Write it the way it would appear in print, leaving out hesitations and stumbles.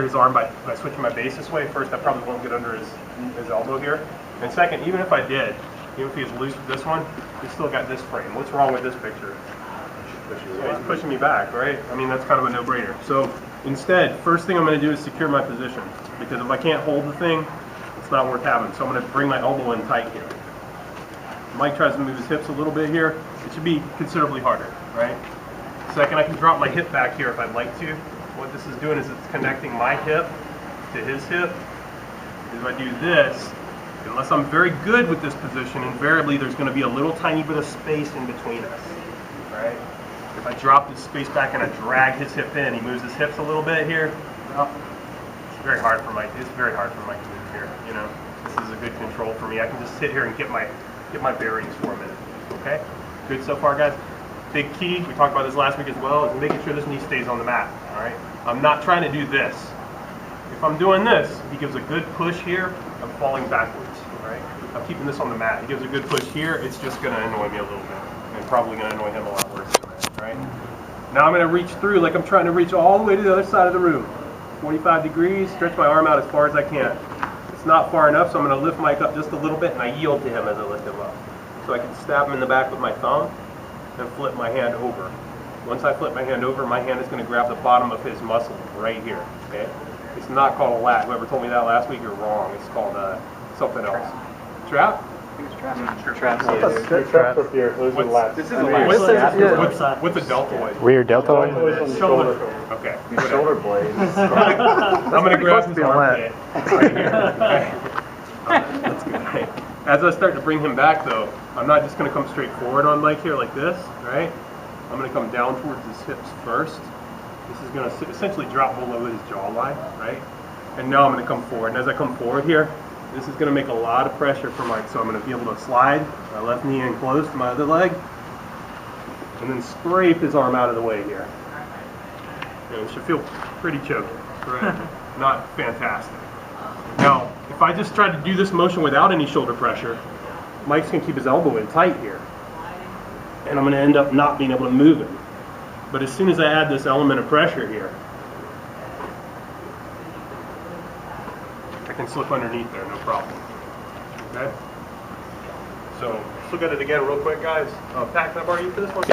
his arm by switching my base this way. First, I probably won't get under his elbow here. And second, even if I did, even if he was loose with this one, he's still got this frame. What's wrong with this picture? Yeah, he's pushing me back, right? I mean, that's kind of a no-brainer. So instead, first thing I'm going to do is secure my position, because if I can't hold the thing, it's not worth having. So I'm going to bring my elbow in tight here. Mike tries to move his hips a little bit here. It should be considerably harder, right? Second, I can drop my hip back here if I'd like to. What this is doing is it's connecting my hip to his hip. If I do this, unless I'm very good with this position, invariably there's going to be a little tiny bit of space in between us, right? If I drop this space back and I drag his hip in, he moves his hips a little bit here. Well, it's very hard for Mike. It's very hard for Mike to move here. You know, this is a good control for me. I can just sit here and get my bearings for a minute. Okay, good so far, guys. Big key, we talked about this last week as well, is making sure this knee stays on the mat. All right, I'm not trying to do this. If I'm doing this, he gives a good push here, I'm falling backwards. All right, I'm keeping this on the mat. He gives a good push here, it's just going to annoy me a little bit, and probably going to annoy him a lot worse than that. All right. Now I'm going to reach through like I'm trying to reach all the way to the other side of the room. 45 degrees, stretch my arm out as far as I can. It's not far enough, so I'm going to lift Mike up just a little bit, and I yield to him as I lift him up. So I can stab him in the back with my thumb and flip my hand over. Once I flip my hand over, my hand is going to grab the bottom of his muscle right here. Okay? It's not called a lat. Whoever told me that last week, you're wrong. It's called something else. Trap? I think it's trap. Traps up here. Those are lats. This is a lat. What's a deltoid? Rear deltoid? Shoulder. Okay. Shoulder blades. I'm going to grab his armpit right here. Okay. That's good. As I start to bring him back, though, I'm not just going to come straight forward on Mike here like this, right? I'm going to come down towards his hips first. This is going to essentially drop below his jawline, right? And now I'm going to come forward. And as I come forward here, this is going to make a lot of pressure for Mike. So I'm going to be able to slide my left knee in close to my other leg, and then scrape his arm out of the way here. And it should feel pretty choky, right? Not fantastic. Now, if I just try to do this motion without any shoulder pressure, Mike's going to keep his elbow in tight here. And I'm going to end up not being able to move him. But as soon as I add this element of pressure here, I can slip underneath there, no problem. Okay? So, let's look at it again real quick, guys. Pat, can I borrow you for this one?